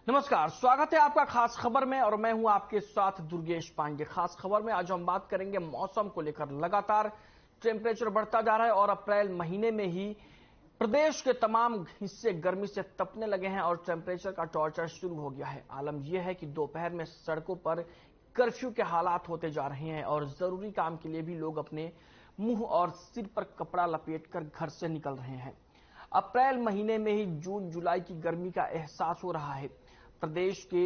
नमस्कार, स्वागत है आपका खास खबर में और मैं हूं आपके साथ दुर्गेश पांडे। खास खबर में आज हम बात करेंगे मौसम को लेकर। लगातार टेम्परेचर बढ़ता जा रहा है और अप्रैल महीने में ही प्रदेश के तमाम हिस्से गर्मी से तपने लगे हैं और टेम्परेचर का टॉर्चर शुरू हो गया है। आलम यह है कि दोपहर में सड़कों पर कर्फ्यू के हालात होते जा रहे हैं और जरूरी काम के लिए भी लोग अपने मुंह और सिर पर कपड़ा लपेटकर घर से निकल रहे हैं। अप्रैल महीने में ही जून जुलाई की गर्मी का एहसास हो रहा है। प्रदेश के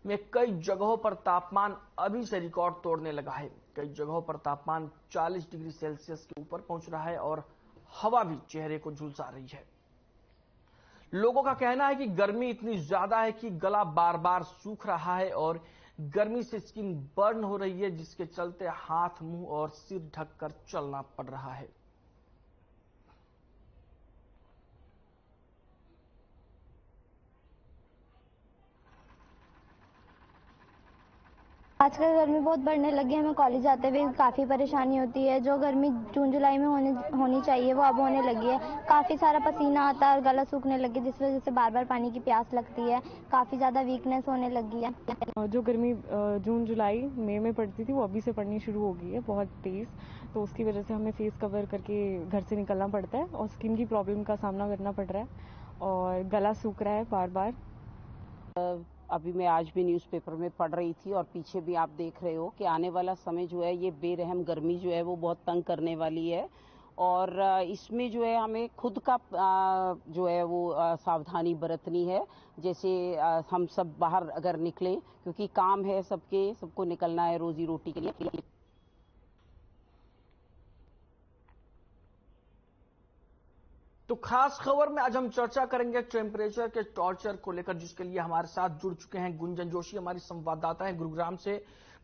में कई जगहों पर तापमान अभी से रिकॉर्ड तोड़ने लगा है। कई जगहों पर तापमान 40 डिग्री सेल्सियस के ऊपर पहुंच रहा है और हवा भी चेहरे को झुलसा रही है। लोगों का कहना है कि गर्मी इतनी ज्यादा है कि गला बार बार सूख रहा है और गर्मी से स्किन बर्न हो रही है, जिसके चलते हाथ, मुंह और सिर ढककर चलना पड़ रहा है। आजकल गर्मी बहुत बढ़ने लगी है। हमें कॉलेज जाते हुए काफ़ी परेशानी होती है। जो गर्मी जून जुलाई में होनी चाहिए वो अब होने लगी है। काफ़ी सारा पसीना आता है और गला सूखने लगी, जिस वजह से बार बार पानी की प्यास लगती है। काफ़ी ज़्यादा वीकनेस होने लगी है। जो गर्मी जून जुलाई मई में पड़ती थी वो अभी से पड़नी शुरू हो गई है, बहुत तेज़। तो उसकी वजह से हमें फेस कवर करके घर से निकलना पड़ता है और स्किन की प्रॉब्लम का सामना करना पड़ रहा है और गला सूख रहा है बार बार। अभी मैं आज भी न्यूज़पेपर में पढ़ रही थी और पीछे भी आप देख रहे हो कि आने वाला समय जो है ये बेरहम गर्मी जो है वो बहुत तंग करने वाली है और इसमें जो है हमें खुद का जो है वो सावधानी बरतनी है। जैसे हम सब बाहर अगर निकलें, क्योंकि काम है सबको निकलना है रोजी रोटी के लिए। तो खास खबर में आज हम चर्चा करेंगे टेम्परेचर के टॉर्चर को लेकर, जिसके लिए हमारे साथ जुड़ चुके हैं गुंजन जोशी, हमारी संवाददाता है गुरुग्राम से,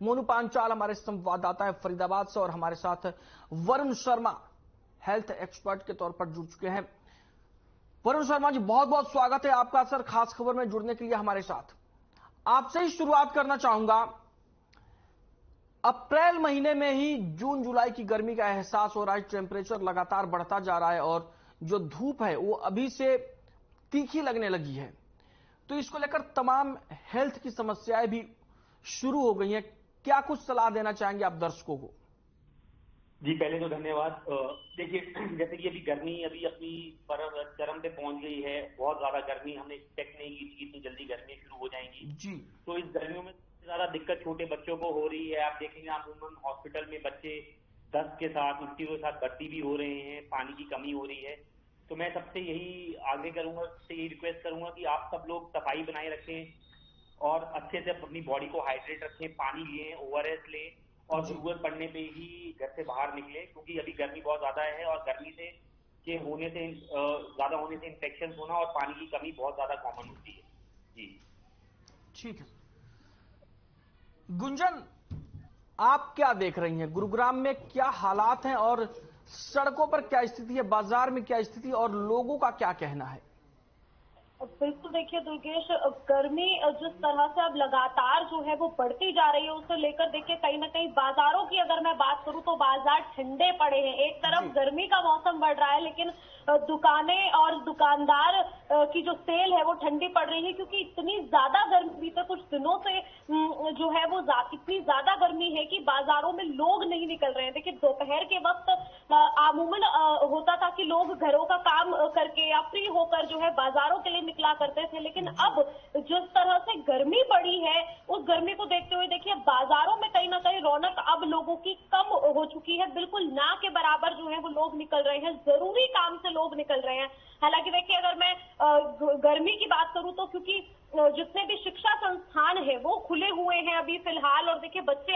मोनू पांचाल हमारे संवाददाता है फरीदाबाद से और हमारे साथ वरुण शर्मा हेल्थ एक्सपर्ट के तौर पर जुड़ चुके हैं। वरुण शर्मा जी, बहुत बहुत स्वागत है आपका सर खास खबर में जुड़ने के लिए हमारे साथ। आपसे ही शुरुआत करना चाहूंगा। अप्रैल महीने में ही जून जुलाई की गर्मी का एहसास हो रहा है, टेम्परेचर लगातार बढ़ता जा रहा है और जो धूप है वो अभी से तीखी लगने लगी है, तो इसको लेकर तमाम हेल्थ की समस्याएं भी शुरू हो गई हैं। क्या कुछ सलाह देना चाहेंगे आप दर्शकों को? जी, पहले तो धन्यवाद। देखिए, जैसे कि अभी गर्मी अभी अपनी चरम पे पहुंच गई है। बहुत ज्यादा गर्मी हमने एक्सपेक्ट नहीं की थी, इतनी जल्दी गर्मी शुरू हो जाएंगी जी। तो इस गर्मियों में सबसे ज्यादा दिक्कत छोटे बच्चों को हो रही है। आप देखेंगे अमूमन हॉस्पिटल में बच्चे दस्त के साथ, उल्टी के साथ भर्ती भी हो रहे हैं, पानी की कमी हो रही है। तो मैं सबसे यही आग्रह करूंगा, सबसे यही रिक्वेस्ट करूंगा कि आप सब लोग सफाई बनाए रखें और अच्छे से अपनी बॉडी को हाइड्रेट रखें, पानी लें, ओआरएस लें और जरूरत पड़ने पे ही घर से बाहर निकले, क्योंकि अभी गर्मी बहुत ज्यादा है और गर्मी से ज्यादा होने से इन्फेक्शन होना और पानी की कमी बहुत ज्यादा कॉमन होती है। जी ठीक है गुंजन, आप क्या देख रही हैं? गुरुग्राम में क्या हालात हैं और सड़कों पर क्या स्थिति है, बाजार में क्या स्थिति और लोगों का क्या कहना है? बिल्कुल, देखिए दुर्गेश, गर्मी जिस तरह से अब लगातार जो है वो बढ़ती जा रही है, उसको लेकर देखिए कहीं ना कहीं बाजारों की अगर मैं बात करूं तो बाजार ठंडे पड़े हैं। एक तरफ गर्मी का मौसम बढ़ रहा है, लेकिन दुकानें और दुकानदार की जो सेल है वो ठंडी पड़ रही है, क्योंकि इतनी ज्यादा गर्मी बीते कुछ दिनों से जो है वो इतनी ज्यादा गर्मी है कि बाजारों में लोग नहीं निकल रहे हैं। देखिए, दोपहर के वक्त अमूमन होता था कि लोग घरों का काम करके या फ्री होकर जो है बाजारों के लिए निकला करते थे, लेकिन अब जिस तरह से गर्मी बढ़ी है उस गर्मी को देखते हुए देखिए बाजारों में कहीं ना कहीं रौनक अब लोगों की कम हो चुकी है। बिल्कुल ना के बराबर जो है वो लोग निकल रहे हैं, जरूरी काम से लोग निकल रहे हैं। हालांकि देखिए, अगर मैं गर्मी की बात करूं तो क्योंकि जितने भी शिक्षा संस्थान है वो खुले हुए हैं अभी फिलहाल, और देखिए बच्चे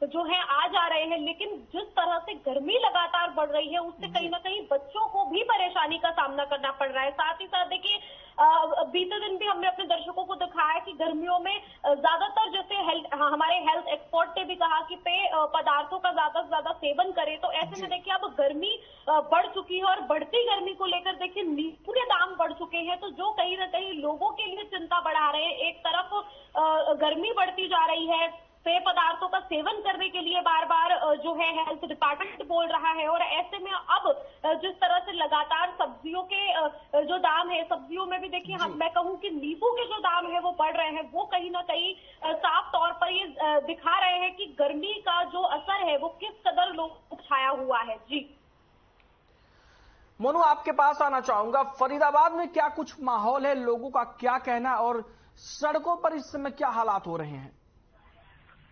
जो है आ जा रहे हैं, लेकिन जिस तरह से गर्मी लगातार बढ़ रही है उससे कहीं ना कहीं बच्चों को भी परेशानी का सामना करना पड़ रहा है। साथ ही साथ देखिए बीते दिन भी हमने अपने दर्शकों को दिखाया कि गर्मियों में ज्यादातर जैसे हमारे हेल्थ एक्सपर्ट ने भी कहा कि पेय पदार्थों का ज्यादा से ज्यादा सेवन करें। तो ऐसे में देखिए अब गर्मी बढ़ चुकी है और बढ़ती गर्मी को लेकर देखिए नींबू के दाम बढ़ चुके हैं, तो जो कहीं ना कहीं लोगों के लिए चिंता बढ़ा रहे हैं। एक तरफ गर्मी बढ़ती जा रही है, पेय पदार्थों का सेवन करने के लिए बार बार जो है हेल्थ डिपार्टमेंट बोल रहा है। और ऐसे में अब जिस तरह से लगातार सब्जियों के जो दाम है, सब्जियों में भी देखिए मैं कहूँ कि नींबू के जो दाम है वो बढ़ रहे हैं, वो कहीं ना कहीं साफ तौर पर ये दिखा रहे हैं कि गर्मी का जो असर है वो किस कदर लोगों को छाया हुआ है। जी मोनू, आपके पास आना चाहूंगा। फरीदाबाद में क्या कुछ माहौल है, लोगों का क्या कहना और सड़कों पर इस समय क्या हालात हो रहे हैं?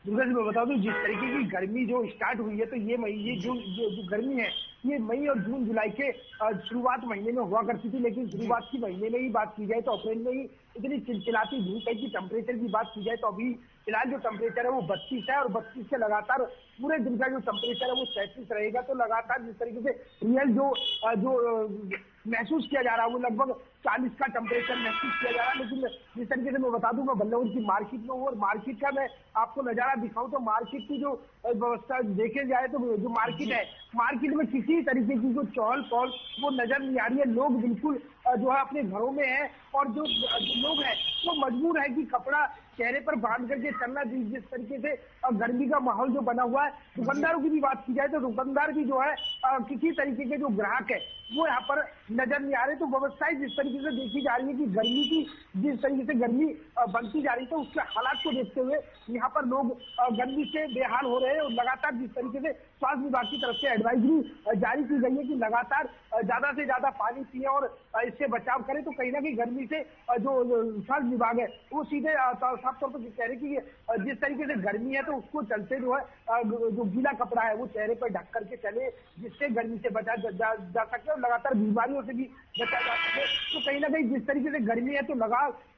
दुर्गा जी, मैं बता दूं, जिस तरीके की गर्मी जो स्टार्ट हुई है, तो ये जून जो गर्मी है ये मई और जून जुलाई के शुरुआत महीने में हुआ करती थी। लेकिन शुरुआत की महीने में ही बात की जाए तो अप्रैल में ही इतनी चिलचिलाती धूप है कि टेम्परेचर की बात की जाए तो अभी फिलहाल जो टेम्परेचर है वो 32 है और 32 से लगातार पूरे दिन का जो टेम्परेचर है वो 37 रहेगा। तो लगातार जिस तरीके से रियल जो महसूस किया जा रहा है वो लगभग 40 का टेम्परेचर महसूस किया जा रहा है। लेकिन जिस तरीके से मैं बता दूं, मैं बल्लभगंज की मार्केट में हूँ और मार्केट का मैं आपको नजारा दिखाऊं तो मार्केट की जो व्यवस्था देखे जाए तो जो मार्केट है, मार्केट में किसी तरीके की जो चहल पहल वो नजर नहीं आ रही है। लोग बिल्कुल जो है अपने घरों में है और जो लोग हैं वो मजबूर है कि कपड़ा चेहरे पर बांध करके चलना। जिस तरीके से गर्मी का माहौल जो बना हुआ है, दुकानदारों की भी बात की जाए तो दुकानदार भी जो है किसी तरीके के जो ग्राहक है वो यहाँ पर नजर नहीं आ रहे। तो व्यवस्थाएं जिस तरीके से देखी जा रही है कि गर्मी की जिस तरीके से गर्मी बनती जा रही है तो उसके हालात को देखते हुए यहाँ पर लोग गर्मी से बेहाल हो रहे हैं। और लगातार जिस तरीके से स्वास्थ्य विभाग की तरफ से एडवाइजरी जारी की गई है कि लगातार ज्यादा से ज्यादा पानी पिए और इससे बचाव करें, तो कहीं ना कहीं गर्मी से जो स्वास्थ्य विभाग है वो सीधे साफ तौर पर कह रहे कि जिस तरीके से गर्मी है तो उसको चलते जो है जो गीला कपड़ा है वो चेहरे पर ढक करके चले, जिससे गर्मी से बचा जा सके और लगातार बीमारियों से भी बचा जा सके। तो कहीं ना कहीं जिस तरीके से गर्मी है तो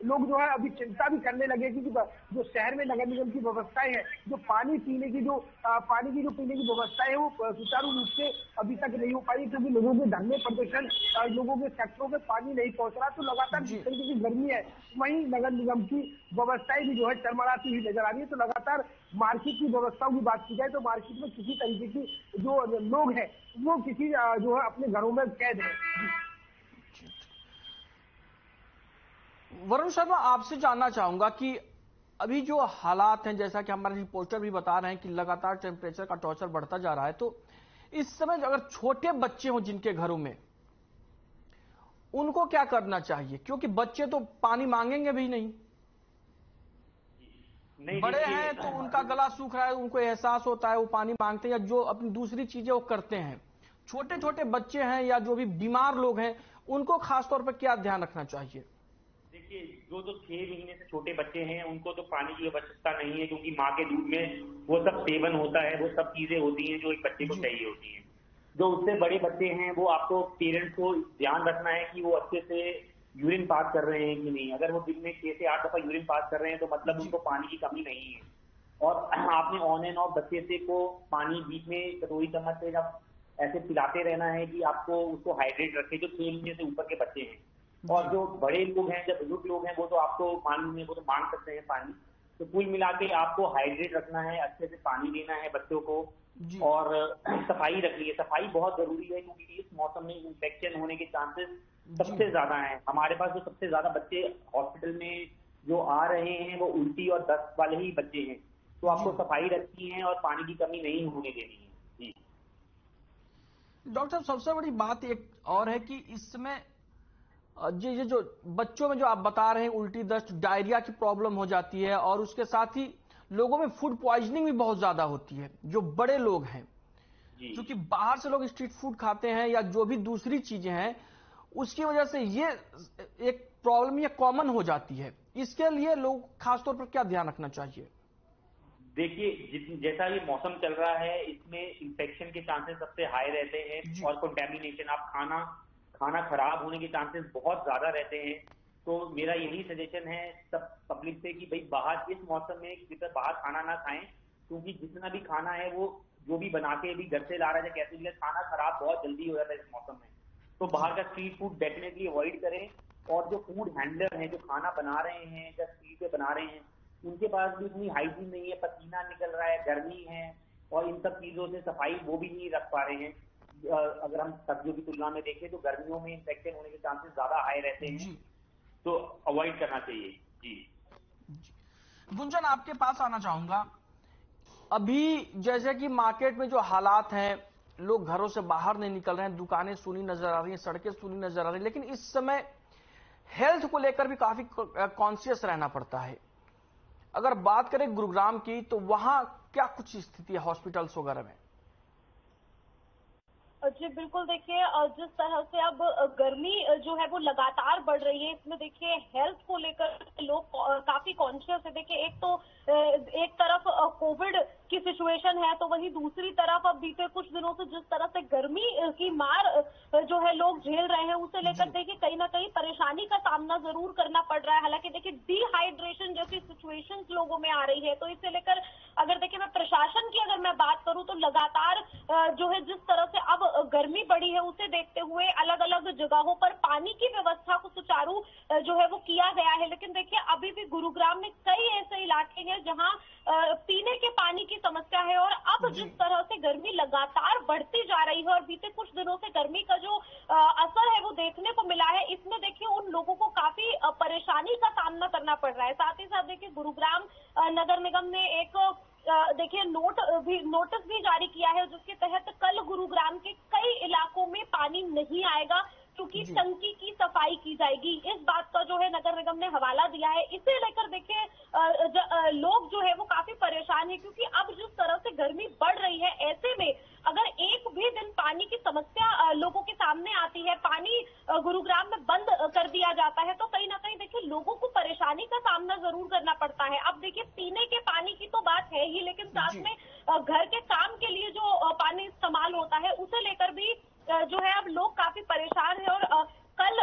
लोग जो है अभी चिंता भी करने लगे कि जो शहर में नगर निगम की व्यवस्थाएं हैं, जो पानी पीने की जो पीने की व्यवस्थाएं है वो सुचारू रूप से अभी तक नहीं हो पाई, क्योंकि लोगों के धरने प्रदर्शन, लोगों के सेक्टरों में पानी नहीं पहुंच रहा। तो लगातार जिस तरीके की गर्मी है वहीं नगर निगम की व्यवस्थाएं भी जो है चरमराती हुई नजर आ रही है। तो लगातार मार्केट की व्यवस्थाओं की बात की जाए तो मार्केट में किसी तरीके की जो लोग हैं वो किसी जो है अपने घरों में कैद है। वरुण शर्मा, आपसे जानना चाहूंगा कि अभी जो हालात हैं, जैसा कि हमारे रिपोर्टर भी बता रहे हैं कि लगातार टेम्परेचर का टॉर्चर बढ़ता जा रहा है, तो इस समय अगर छोटे बच्चे हों जिनके घरों में, उनको क्या करना चाहिए? क्योंकि बच्चे तो पानी मांगेंगे भी नहीं, बड़े हैं तो उनका गला सूख रहा है, उनको एहसास होता है, वो पानी मांगते हैं या जो अपनी दूसरी चीजें वो करते हैं। छोटे छोटे बच्चे हैं या जो भी बीमार लोग हैं, उनको खासतौर पर क्या ध्यान रखना चाहिए? देखिए, जो 6 महीने से छोटे बच्चे हैं उनको तो पानी की आवश्यकता नहीं है, क्योंकि माँ के दूध में वो सब सेवन होता है, वो सब चीजें होती हैं जो एक बच्चे को चाहिए होती हैं। जो उससे बड़े बच्चे हैं वो आपको पेरेंट्स को ध्यान रखना है कि वो अच्छे से यूरिन पास कर रहे हैं कि नहीं। अगर वो दिन में 6 से 8 दफा यूरिन पास कर रहे हैं तो मतलब उनको पानी की कमी नहीं है। और आपने ऑन एंड ऑफ बच्चे से को पानी बीच में कटोरी चम्मच से जब ऐसे पिलाते रहना है कि आपको उसको हाइड्रेट रखे, जो 6 महीने से ऊपर के बच्चे हैं। और जो बड़े लोग हैं, जब बुजुर्ग लोग हैं, वो तो आपको पानी में वो तो मांग सकते हैं पानी। तो कुल मिला के आपको हाइड्रेट रखना है, अच्छे से पानी देना है बच्चों को और सफाई रखनी है। सफाई बहुत जरूरी है क्योंकि इस मौसम में इन्फेक्शन होने के चांसेस सबसे ज्यादा हैं। हमारे पास जो सबसे ज्यादा बच्चे हॉस्पिटल में जो आ रहे हैं वो उल्टी और दस्त वाले ही बच्चे हैं। तो आपको सफाई रखनी है और पानी की कमी नहीं होने देनी है। जी डॉक्टर साहब, सबसे बड़ी बात एक और है कि इस समय ये जो बच्चों में जो आप बता रहे हैं उल्टी दस्त डायरिया की प्रॉब्लम हो जाती है और उसके साथ ही लोगों में फूड पॉइजनिंग भी बहुत ज्यादा होती है। जो बड़े लोग हैं, क्योंकि बाहर से लोग स्ट्रीट फूड खाते हैं या जो भी दूसरी चीजें हैं, उसकी वजह से ये एक प्रॉब्लम ये कॉमन हो जाती है। इसके लिए लोग खासतौर पर क्या ध्यान रखना चाहिए? देखिए, जैसा ये मौसम चल रहा है इसमें इन्फेक्शन के चांसेस सबसे हाई रहते हैं और कंटेमिनेशन, आप खाना खराब होने के चांसेस बहुत ज्यादा रहते हैं। तो मेरा यही सजेशन है सब पब्लिक से कि भाई बाहर इस मौसम में किसी बाहर खाना ना खाएं, क्योंकि जितना भी खाना है वो जो भी बना के भी घर से ला रहा है कैसे भी, खाना खराब बहुत जल्दी हो जाता है इस मौसम में। तो बाहर का स्ट्रीट फूड डेफिनेटली अवॉइड करें। और जो फूड हैंडलर हैं जो खाना बना रहे हैं या स्ट्रीट पे बना रहे हैं, उनके पास भी इतनी हाइजीन नहीं है, पसीना निकल रहा है, गर्मी है और इन सब चीजों से सफाई वो भी नहीं रख पा रहे हैं। अगर हम सर्दियों की तुलना में देखें तो गर्मियों में इन्फेक्शन होने के चांसेस ज्यादा हाई रहते हैं, तो अवॉइड करना चाहिए। जी गुंजन, आपके पास आना चाहूंगा। अभी जैसे कि मार्केट में जो हालात हैं, लोग घरों से बाहर नहीं निकल रहे हैं, दुकानें सूनी नजर आ रही हैं, सड़कें सूनी नजर आ रही हैं, लेकिन इस समय हेल्थ को लेकर भी काफी कॉन्शियस रहना पड़ता है। अगर बात करें गुरुग्राम की, तो वहां क्या कुछ स्थिति है हॉस्पिटल्स वगैरह में? जी बिल्कुल, देखिए जिस तरह से अब गर्मी जो है वो लगातार बढ़ रही है, इसमें देखिए हेल्थ को लेकर लोग काफी कॉन्शियस है। देखिए एक तरफ कोविड की सिचुएशन है, तो वहीं दूसरी तरफ अब बीते कुछ दिनों से जिस तरह से गर्मी की मार जो है लोग झेल रहे हैं, उसे लेकर देखिए कहीं ना कहीं परेशानी का सामना जरूर करना पड़ रहा है। हालांकि देखिए डिहाइड्रेशन जैसी सिचुएशन लोगों में आ रही है, तो इसे लेकर अगर देखिए मैं प्रशासन की अगर मैं बात करूं तो लगातार जो है जिस तरह से अब गर्मी बढ़ी है, उसे देखते हुए अलग अलग जगहों पर पानी की व्यवस्था को सुचारू जो है वो किया गया है। लेकिन देखिए अभी भी गुरुग्राम में कई ऐसे इलाके हैं जहां पीने के पानी की समस्या है, और अब जिस तरह से गर्मी लगातार बढ़ती जा रही है और बीते कुछ दिनों से गर्मी का जो असर है वो देखने को मिला है, इसमें देखिए उन लोगों को काफी परेशानी का सामना करना पड़ रहा है। साथ ही साथ देखिए गुरुग्राम नगर निगम ने एक देखिए नोटिस भी जारी किया है, जिसके तहत कल गुरुग्राम के कई इलाकों में पानी नहीं आएगा, क्योंकि टंकी की सफाई की जाएगी। इस बात का जो है नगर निगम ने हवाला दिया है। इसे लेकर देखिए लोग जो है वो काफी परेशान है, क्योंकि अब जिस तरह से गर्मी बढ़ रही है, ऐसे में अगर एक भी दिन पानी की समस्या लोगों के सामने आती है, पानी गुरुग्राम में बंद कर दिया जाता है, तो कहीं ना कहीं देखिए लोगों को परेशानी का सामना जरूर करना पड़ता है। अब देखिए पीने के पानी की तो बात है ही, लेकिन साथ में घर के काम के लिए जो पानी इस्तेमाल होता है, उसे लेकर भी जो है अब लोग काफी परेशान है। और कल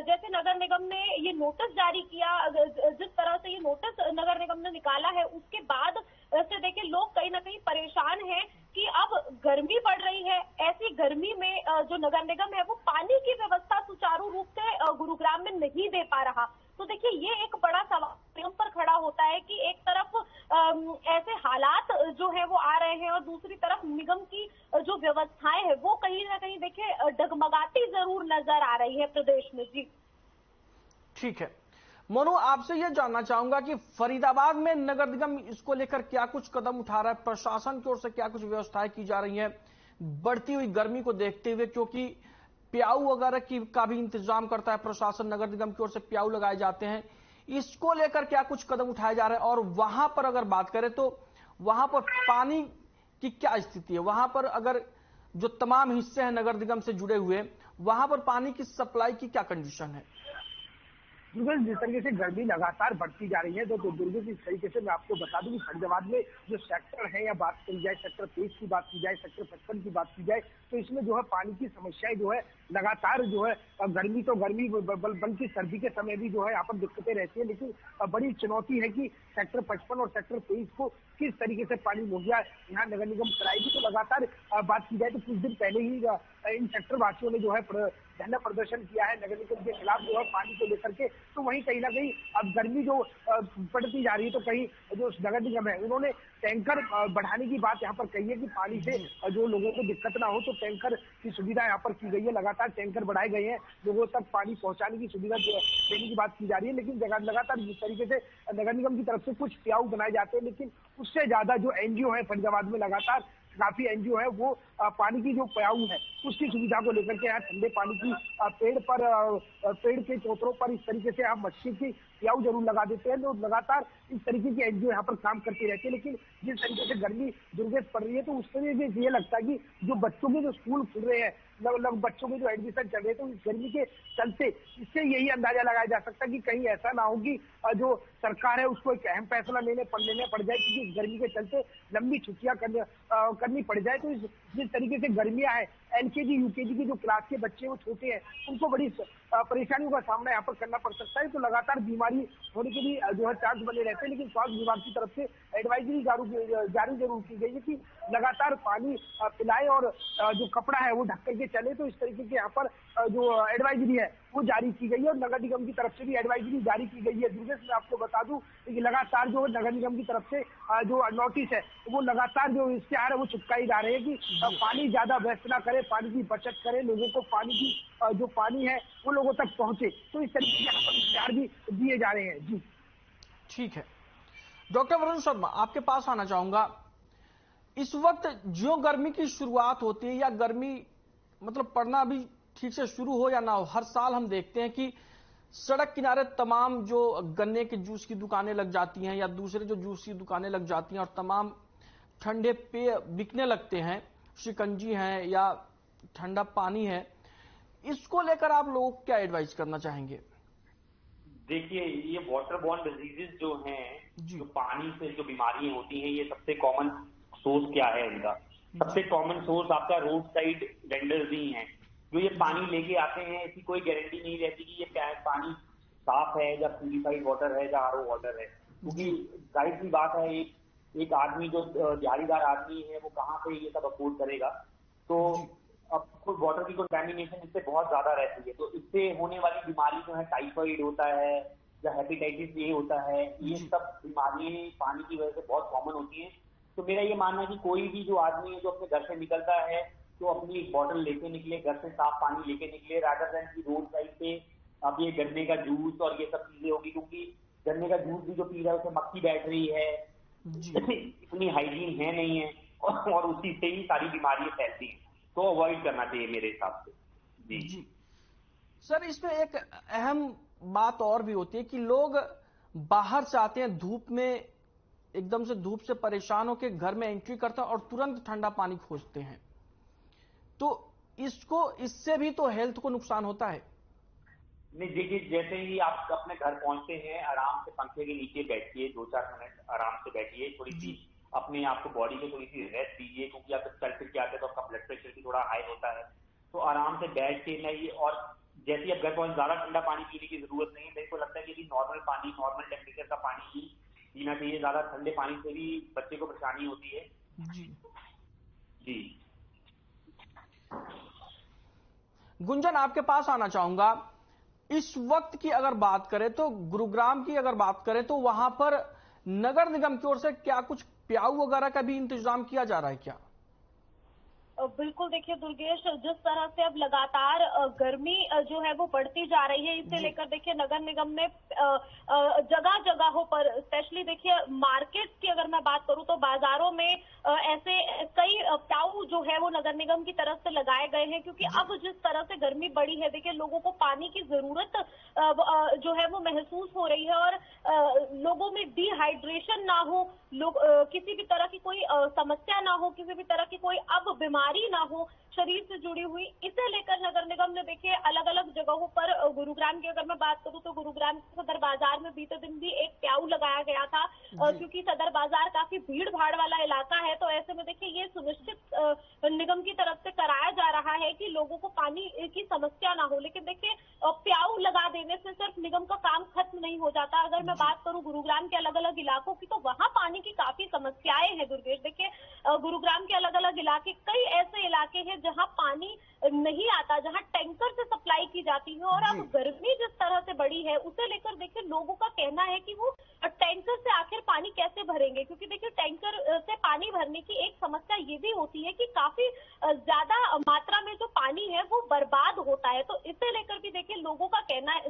जैसे नगर निगम ने ये नोटिस जारी किया, जिस तरह से ये नोटिस नगर निगम ने निकाला है, उसके बाद से देखिए लोग कहीं ना कहीं परेशान हैं कि अब गर्मी बढ़ रही है, ऐसी गर्मी में जो नगर निगम है वो पानी की व्यवस्था सुचारू रूप से गुरुग्राम में नहीं दे पा रहा। तो देखिए ये एक बड़ा सवाल निगम पर खड़ा होता है कि एक तरफ ऐसे हालात जो है वो आ रहे हैं, और दूसरी तरफ निगम की जो व्यवस्थाएं है वो कहीं ना कहीं देखिए डगमगाती जरूर नजर आ रही है प्रदेश में। जी ठीक है मोनू, आपसे यह जानना चाहूंगा कि फरीदाबाद में नगर निगम इसको लेकर क्या कुछ कदम उठा रहा है, प्रशासन की ओर से क्या कुछ व्यवस्थाएं की जा रही हैं बढ़ती हुई गर्मी को देखते हुए, क्योंकि प्याऊ वगैरह की का भी इंतजाम करता है प्रशासन, नगर निगम की ओर से प्याऊ लगाए जाते हैं, इसको लेकर क्या कुछ कदम उठाए जा रहे हैं? और वहां पर अगर बात करें तो वहां पर पानी की क्या स्थिति है? वहां पर अगर जो तमाम हिस्से हैं नगर निगम से जुड़े हुए, वहां पर पानी की सप्लाई की क्या कंडीशन है? जिस तरीके से गर्मी लगातार बढ़ती जा रही है, तो दुर्गे जिस तरीके से मैं आपको बता दूं कि फरीदाबाद में जो सेक्टर है, या बात की जाए सेक्टर 23 की बात की जाए, सेक्टर 55 की बात की जाए, तो इसमें जो है पानी की समस्याएं जो है लगातार जो है गर्मी तो गर्मी बल्कि सर्दी के समय भी जो है यहाँ पर दिक्कतें रहती है। लेकिन बड़ी चुनौती है कि सेक्टर 55 और सेक्टर 23 को किस तरीके से पानी मुहैया यहाँ नगर निगम कराएगी। तो लगातार बात की जाए तो कुछ दिन पहले ही इन सेक्टर वासियों ने जो है धरना प्रदर्शन किया है नगर निगम के खिलाफ जो है पानी को लेकर के। तो वहीं कहीं ना कहीं अब गर्मी जो बढ़ती जा रही है, तो कहीं जो नगर निगम है उन्होंने टैंकर बढ़ाने की बात यहाँ पर कही है कि पानी से जो लोगों को दिक्कत ना हो, तो टैंकर की सुविधा यहाँ पर की गई है। लगातार टैंकर बढ़ाए गए हैं, लोगों तक पानी पहुंचाने की सुविधा देने की बात की जा रही है। लेकिन लगातार जिस तरीके से नगर निगम की तरफ से कुछ प्याऊ बनाए जाते हैं, लेकिन उससे ज्यादा जो एनजीओ है फरीदाबाद में लगातार काफी एनजीओ है वो पानी की जो प्याऊ है उसकी सुविधा को लेकर के यहाँ ठंडे पानी की पेड़ के चौतरों पर इस तरीके से आप मच्छी की प्याऊ जरूर लगा देते हैं। तो लगातार इस तरीके की एनजीओ यहाँ पर काम करती रहती है। लेकिन जिस तरीके से गर्मी दुर्गेश पड़ रही है, तो उससे भी ये लगता है कि जो बच्चों के जो स्कूल खुल रहे हैं, बच्चों के जो एडमिशन चल रहे हैं, तो इस गर्मी के चलते इससे यही अंदाजा लगाया जा सकता है कि कहीं ऐसा ना हो कि जो सरकार है उसको एक अहम फैसला लेने पड़ जाए, क्योंकि गर्मी के चलते लंबी छुट्टियां करनी पड़ जाए। तो जिस तरीके से गर्मियां हैं, एलकेजी यूकेजी के जो क्लास के बच्चे वो छोटे हैं, उनको बड़ी परेशानियों का सामना यहाँ पर करना पड़ सकता है। तो लगातार बीमारी होने के भी जो है चांस बने रहते हैं। लेकिन स्वास्थ्य विभाग की तरफ से एडवाइजरी जारी जरूर की गई है कि लगातार पानी पिलाए और जो कपड़ा है वो ढक करके चले। तो इस तरीके के यहाँ पर जो एडवाइजरी है वो जारी की गई है, और नगर निगम की तरफ से भी एडवाइजरी जारी की गई है। दुर्गेश मैं आपको बता दूं कि लगातार जो नगर निगम की तरफ से जो नोटिस है वो लगातार जो इश्तिहार है वो चिपकाई जा रहे हैं कि पानी ज्यादा वेस्ट ना करे, पानी की बचत करें, लोगों को पानी की जो पानी है वो लोगों तक पहुंचे। तो इस तरीके के यहाँ पर इश्तिहार भी दिए जा रहे हैं। जी ठीक है, डॉक्टर वरुण शर्मा आपके पास आना चाहूंगा। इस वक्त जो गर्मी की शुरुआत होती है या गर्मी मतलब पड़ना भी ठीक से शुरू हो या ना हो, हर साल हम देखते हैं कि सड़क किनारे तमाम जो गन्ने के जूस की दुकानें लग जाती हैं या दूसरे जो जूस की दुकानें लग जाती हैं और तमाम ठंडे पेय बिकने लगते हैं, शिकंजी है या ठंडा पानी है। इसको लेकर आप लोगों को क्या एडवाइस करना चाहेंगे? देखिए, ये वाटर बॉर्न डिजीजेस जो हैं, जो पानी से जो बीमारियां होती हैं, ये सबसे कॉमन सोर्स क्या है इनका? सबसे कॉमन सोर्स आपका रोड साइड वेंडर्स ही हैं, जो ये पानी लेके आते हैं। इसकी कोई गारंटी नहीं रहती कि ये पानी साफ है या प्यूरिफाइड वाटर है या आरओ वाटर है, क्योंकि जाहिर सी बात है एक आदमी जो दिहाड़ीदार आदमी है वो कहाँ पे ये सब अफोर्ड करेगा। तो अब वाटर की कंटेमिनेशन इससे बहुत ज्यादा रहती है, तो इससे होने वाली बीमारी जो है टाइफाइड होता है या हेपेटाइटिस ए होता है, ये सब बीमारियां पानी की वजह से बहुत कॉमन होती हैं। तो मेरा ये मानना है कि कोई भी जो आदमी है जो अपने घर से निकलता है तो अपनी एक बॉटल लेके निकले, घर से साफ पानी लेके निकले, रादर देन की रोड साइड पे अब ये गन्ने का जूस और ये सब चीजें होगी, क्योंकि गन्ने का जूस भी जो पी रहा है उसमें मक्खी बैठ रही है, इतनी हाइजीन है नहीं है और उसी से ही सारी बीमारियां फैलती हैं। तो अवॉइड करना चाहिए मेरे हिसाब से। जी सर, इसमें एक अहम बात और भी होती है कि लोग बाहर से आते हैं, धूप में एकदम से धूप से परेशान होकर घर में एंट्री करते हैं और तुरंत ठंडा पानी खोजते हैं, तो इससे भी तो हेल्थ को नुकसान होता है। नहीं, देखिए, जैसे ही आप अपने घर पहुंचते हैं, आराम से पंखे के नीचे बैठिए, 2-4 मिनट आराम से बैठिए, थोड़ी सी अपने आप को बॉडी को थोड़ी सी रेस्ट दीजिए, क्योंकि आप चल फिर के आते हैं तो आपका ब्लड प्रेशर भी थोड़ा हाई होता है। तो आराम से बैठ के नहीं, और जैसे ही आप घर पहुंच ज्यादा ठंडा पानी पीने की जरूरत नहीं है। मेरे को लगता है कि नॉर्मल पानी, नॉर्मल टेम्परेचर का पानी ही पीना चाहिए। ज्यादा ठंडे पानी से भी बच्चे को परेशानी होती है। जी गुंजन, आपके पास आना चाहूंगा। इस वक्त की अगर बात करें तो गुरुग्राम की अगर बात करें तो वहां पर नगर निगम की ओर से क्या कुछ प्याऊ वगैरह का भी इंतजाम किया जा रहा है क्या? बिल्कुल, देखिए दुर्गेश, जिस तरह से अब लगातार गर्मी जो है वो बढ़ती जा रही है, इसे लेकर देखिए नगर निगम ने जगह जगहों पर, स्पेशली देखिए मार्केट की अगर मैं बात करूं तो बाजारों में ऐसे कई प्याऊ जो है वो नगर निगम की तरफ से लगाए गए हैं, क्योंकि अब जिस तरह से गर्मी बढ़ी है, देखिए लोगों को पानी की जरूरत जो है वो महसूस हो रही है और लोगों में डिहाइड्रेशन ना हो, लोग किसी भी तरह की कोई समस्या ना हो, किसी भी तरह की कोई अब बीमारी ना हो शरीर से जुड़ी हुई, इसे लेकर नगर निगम ने देखिए अलग अलग जगहों पर, गुरुग्राम की अगर मैं बात करूं तो गुरुग्राम के सदर बाजार में बीते दिन भी एक प्याऊ लगाया गया था, क्योंकि सदर बाजार काफी भीड़ भाड़ वाला इलाका है। तो ऐसे में देखिए ये सुनिश्चित निगम की तरफ से कराया जा रहा है कि लोगों को पानी की समस्या ना हो। लेकिन देखिए प्याऊ लगा देने से सिर्फ निगम का काम खत्म नहीं हो जाता। अगर मैं बात करूं गुरुग्राम के अलग अलग इलाकों की, तो वहां पानी की काफी समस्याएं हैं दुर्गेश। देखिए गुरुग्राम के अलग अलग इलाके, कई ऐसे इलाके हैं जहां पानी नहीं आता, जहां टैंकर से सप्लाई की जाती है, और अब गर्मी जिस तरह से बढ़ी है उसे लेकर देखिए लोगों का कहना है कि वो टैंकर से आखिर पानी कैसे भरेंगे, क्योंकि देखिए टैंकर से पानी भरने की एक समस्या ये भी होती है कि काफी ज्यादा मात्रा में जो पानी है वो बर्बाद होता है। तो इसे लेकर भी देखिए लोगों का कहना है,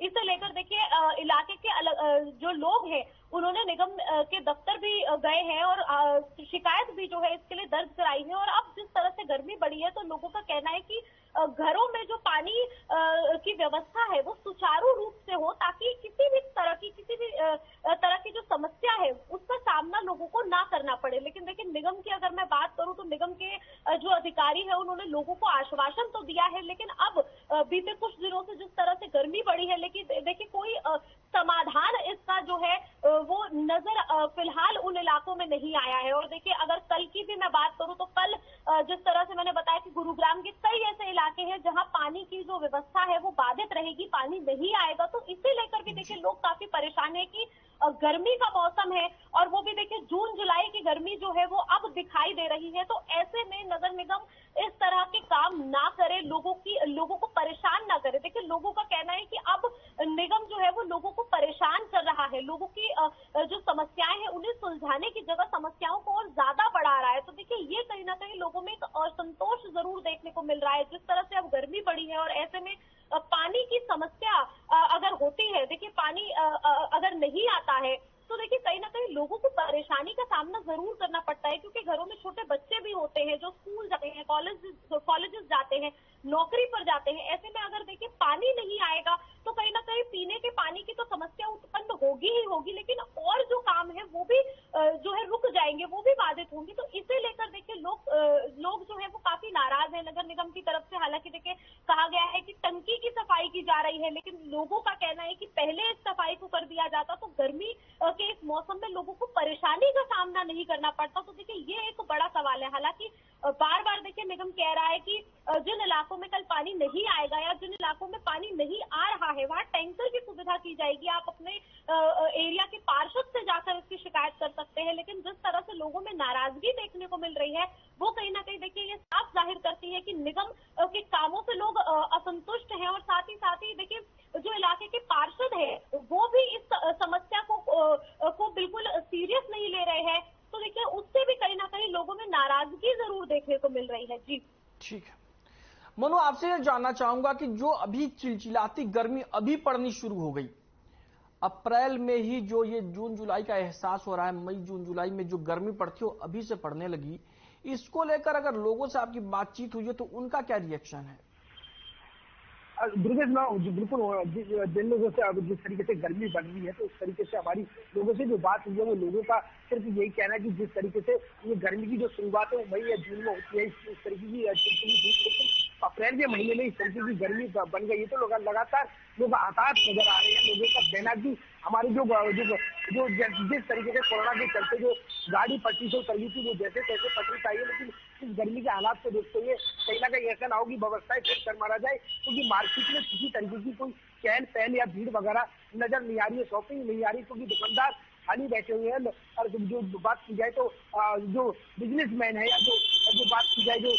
इसे लेकर देखिए इलाके के अलग जो लोग हैं उन्होंने निगम के दफ्तर भी गए हैं और शिकायत भी जो है इसके लिए दर्ज कराई है। और अब जिस तरह से गर्मी बढ़ी है तो लोगों का कहना है कि घरों में जो पानी की व्यवस्था है वो सुचारू रूप से हो, ताकि किसी भी तरह की जो समस्या है उसका सामना लोगों को ना करना पड़े। लेकिन देखिए निगम की अगर मैं बात करूं तो निगम के जो अधिकारी है उन्होंने लोगों को आश्वासन तो दिया है, लेकिन अब बीते कुछ दिनों से जिस तरह से गर्मी बढ़ी है, लेकिन देखिए कोई समाधान इसका जो है वो नजर फिलहाल उन इलाकों में नहीं आया है। और देखिए अगर कल की भी मैं बात करूं तो कल जिस तरह से मैंने बताया कि गुरुग्राम के कई ऐसे इलाके हैं जहां पानी की जो व्यवस्था है वो बाधित रहेगी, पानी नहीं आएगा। तो इसे लेकर भी देखिए लोग काफी परेशान है कि गर्मी का मौसम है और वो भी देखिए जून जुलाई की गर्मी जो है वो अब दिखाई दे रही है। तो ऐसे में नगर निगम इस तरह के काम ना करे, लोगों को परेशान ना करे। देखिए लोगों का कहना है कि अब निगम जो है वो लोगों को परेशान कर रहा है, लोगों की जो समस्याएं हैं उन्हें सुलझाने की जगह समस्याओं को और ज्यादा बढ़ा रहा है। तो देखिए ये कहीं ना कहीं लोगों में एक असंतोष जरूर देखने को मिल रहा है, जिस तरह से अब गर्मी बढ़ी है और ऐसे में पानी की समस्या अगर होती है, देखिए पानी अगर नहीं आता है तो देखिए कहीं ना कहीं लोगों को परेशानी का सामना जरूर करना पड़ता है। क्योंकि घरों में छोटे बच्चे भी होते हैं जो स्कूल जाते हैं, कॉलेजेस जाते हैं, नौकरी पर जाते हैं। ऐसे में अगर देखिए पानी नहीं आएगा तो कहीं ना कहीं पीने के पानी की तो समस्या उत्पन्न होगी ही होगी, लेकिन और जो काम है वो भी जो है रुक जाएंगे, वो भी बाधित होंगे। तो इसे लेकर देखिए लोग जो है वो काफी नाराज है नगर निगम की तरफ से। हालांकि देखिए कहा गया है कि टंकी की सफाई की जा रही है, लेकिन लोगों का कहना है कि पहले इस सफाई को कर दिया जाता तो गर्मी के इस मौसम में लोगों को परेशानी का सामना नहीं करना पड़ता। तो देखिए ये एक बड़ा सवाल है। हालांकि बार बार देखिए निगम कह रहा है कि जिन इलाकों में कल पानी नहीं आएगा या जिन इलाकों में पानी नहीं आ रहा है वहाँ टैंकर की सुविधा की जाएगी। आप अपने एरिया के पार्षद से जाकर इसकी शिकायत कर सकते हैं। लेकिन जिस तरह से लोगों में नाराजगी देखने को मिल रही है वो कहीं ना कहीं देखिए ये साफ जाहिर करती है कि निगम के कामों से लोग असंतुष्ट हैं, और साथ ही देखिए जो इलाके के पार्षद है वो भी इस समस्या को बिल्कुल सीरियस नहीं ले रहे हैं। तो देखिए उससे भी कहीं ना कहीं लोगों में नाराजगी जरूर देखने को मिल रही है। जी ठीक है मनु, आपसे यह जानना चाहूंगा कि जो अभी चिलचिलाती गर्मी अभी पड़नी शुरू हो गई, अप्रैल में ही जो ये जून जुलाई का एहसास हो रहा है, मई जून जुलाई में जो गर्मी पड़ती है वो अभी से पड़ने लगी, इसको लेकर अगर लोगों से आपकी बातचीत हुई है तो उनका क्या रिएक्शन है? दुर्गेश, मैं बिल्कुल जिन लोगों से अब जिस तरीके से गर्मी बढ़ रही है तो उस तरीके से हमारी लोगों से जो बात हुई है वो लोगों का सिर्फ यही कहना है कि जिस तरीके से ये गर्मी की जो शुरुआत है वो मई या जून में होती है, इस तरीके की लेकिन अप्रैल के महीने में इस तरीके की गर्मी बन गई है तो लोग लगातार लोग हताश नजर आ रहे हैं। लोगों का कहना कि हमारी जो जिस तरीके से कोरोना के चलते जो गाड़ी पटरी से उतर गई थी वो जैसे तैसे पटरी चाहिए, लेकिन इस गर्मी के हालात को देखते हुए कहीं ना कहीं ऐसा ना हो कि व्यवस्थाएं फिर कर मारा जाए, क्योंकि मार्केट में किसी तरीके की कोई चहल पहल या भीड़ वगैरह नजर नहीं आ रही है, शॉपिंग नहीं आ रही, क्योंकि दुकानदार खाली बैठे हुए हैं। और जो बात की जाए तो जो बिजनेसमैन है या जो बात की जाए जो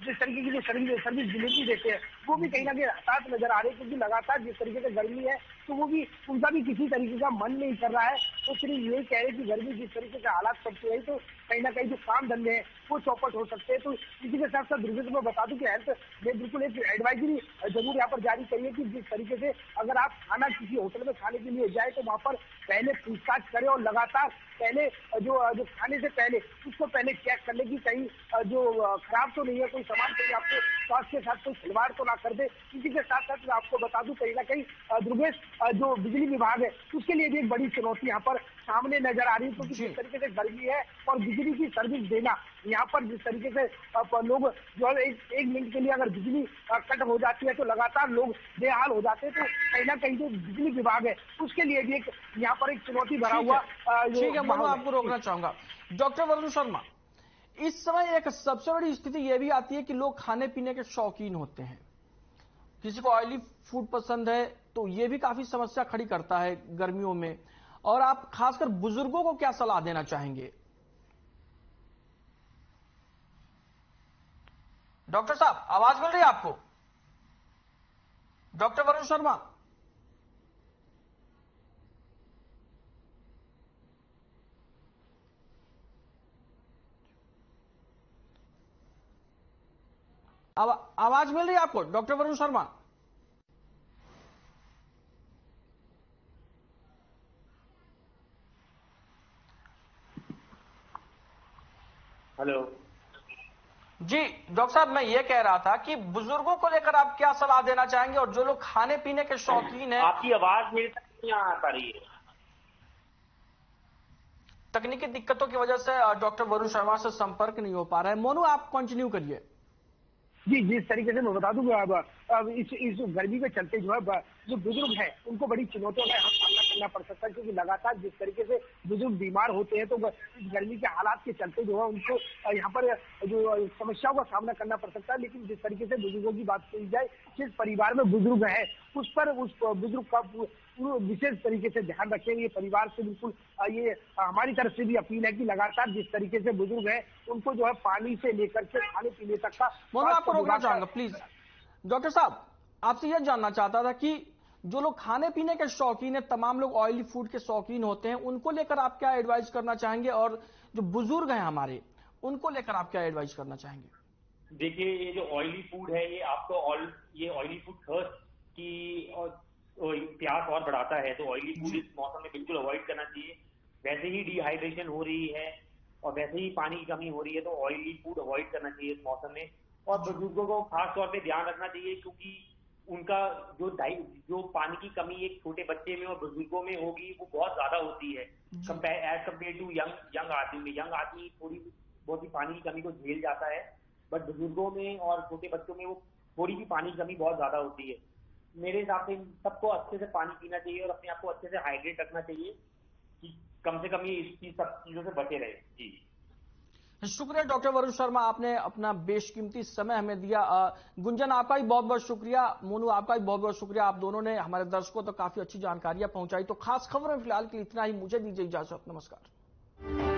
जिस तरीके की जो सर्विस डिलीवरी देते हैं वो भी कहीं ना कहीं हताश नजर आ रहे हैं, क्योंकि लगातार जिस तरीके से गर्मी है तो वो भी उनका भी किसी तरीके का मन नहीं कर रहा है। तो सिर्फ यही कह रहे कि गर्मी जिस तरीके से हालात पड़ते हैं तो कहीं ना कहीं जो काम धंधे हैं वो चौपट हो सकते हैं। तो इसी के साथ साथ दुर्गेश में बता दूं कि हेल्थ ने बिल्कुल एक एडवाइजरी जरूर यहाँ पर जारी करी है कि जिस तरीके से अगर आप खाना किसी होटल में खाने के लिए जाए तो वहाँ पर पहले पूछताछ करें और लगातार पहले जो खाने से पहले उसको पहले चेक कर ले कि कहीं जो खराब तो नहीं है, कोई सामान कहीं आपको स्वास्थ्य के साथ कोई खिलवाड़ तो ना कर दे। इसी के साथ साथ मैं आपको बता दूं कहीं ना कहीं दुर्गेश जो बिजली विभाग है उसके लिए भी एक बड़ी चुनौती यहाँ पर सामने नजर आ रही है, क्योंकि जिस तरीके से गर्मी है और बिजली की सर्विस देना यहाँ पर जिस तरीके से लोग जो है एक मिनट के लिए अगर बिजली कट हो जाती है तो लगातार लोग बेहाल हो जाते हैं। तो कहीं ना कहीं जो बिजली विभाग है उसके लिए भी एक यहाँ पर एक चुनौती भरा हुआ। ठीक है मनु, आपको रोकना चाहूंगा। डॉक्टर वरुण शर्मा, इस समय एक सबसे बड़ी स्थिति यह भी आती है कि लोग खाने पीने के शौकीन होते हैं, किसी को ऑयली फूड पसंद है तो यह भी काफी समस्या खड़ी करता है गर्मियों में। और आप खासकर बुजुर्गों को क्या सलाह देना चाहेंगे? डॉक्टर साहब आवाज मिल रही है आपको? डॉक्टर वरुण शर्मा, आवाज मिल रही है आपको डॉक्टर वरुण शर्मा? हेलो जी डॉक्टर साहब, मैं ये कह रहा था कि बुजुर्गों को लेकर आप क्या सलाह देना चाहेंगे और जो लोग खाने पीने के शौकीन हैं। आपकी आवाज मेरे तक नहीं आ पा रही है। तकनीकी दिक्कतों की वजह से डॉक्टर वरुण शर्मा से संपर्क नहीं हो पा रहा है। मोनू, आप कंटिन्यू करिए। जी, जिस तरीके से मैं बता दूं अब इस गर्मी के चलते जो है जो बुजुर्ग हैं उनको बड़ी चुनौतियों का सामना करना पड़ सकता है, क्योंकि लगातार जिस तरीके से बुजुर्ग बीमार होते हैं तो इस गर्मी के हालात के चलते जो है उनको यहाँ पर जो समस्याओं का सामना करना पड़ सकता है। लेकिन जिस तरीके से बुजुर्गों की बात की जाए, जिस परिवार में बुजुर्ग है उस पर उस बुजुर्ग का विशेष तरीके से ध्यान रखेंगे। परिवार से बिल्कुल ये हमारी तरफ से भी अपील है कि लगातार जिस तरीके से बुजुर्ग है उनको जो है पानी से लेकर के खाने पीने तक का। मैं आपको रोकना चाहूंगा प्लीज। डॉक्टर साहब, आपसे यह जानना चाहता था कि जो लोग खाने पीने के शौकीन है, तमाम लोग ऑयली फूड के शौकीन होते हैं, उनको लेकर आप क्या एडवाइस करना चाहेंगे? और जो बुजुर्ग हैं हमारे, उनको लेकर आप क्या एडवाइस करना चाहेंगे? देखिए, ये जो ऑयली फूड है ये आपको ये ऑयली फूड थर्स्ट की प्यास और बढ़ाता है, तो ऑयली फूड इस मौसम में बिल्कुल अवॉइड करना चाहिए। वैसे ही डिहाइड्रेशन हो रही है और वैसे ही पानी की कमी हो रही है, तो ऑयली फूड अवॉइड करना चाहिए इस मौसम में। और बुजुर्गों को खास तौर पे ध्यान रखना चाहिए, क्योंकि उनका जो पानी की कमी एक छोटे बच्चे में और बुजुर्गों में होगी वो बहुत ज्यादा होती है एज कम्पेयर टू यंग आदमी में। यंग आदमी थोड़ी बहुत ही पानी की कमी को झेल जाता है, बट बुजुर्गों में और छोटे बच्चों में वो थोड़ी सी पानी की कमी बहुत ज्यादा होती है। मेरे हिसाब से सबको अच्छे से पानी पीना चाहिए और अपने आप को अच्छे से हाइड्रेट रखना चाहिए कि कम से कम ये इस सब चीजों से बचे रहे। जी शुक्रिया डॉक्टर वरुण शर्मा, आपने अपना बेशकीमती समय हमें दिया। गुंजन आपका भी बहुत बहुत शुक्रिया, मोनू आपका भी बहुत बहुत शुक्रिया। आप दोनों ने हमारे दर्शकों तक काफी अच्छी जानकारियां पहुंचाई। तो खास खबर में फिलहाल के लिए इतना ही, मुझे दीजिए इजाजत, नमस्कार।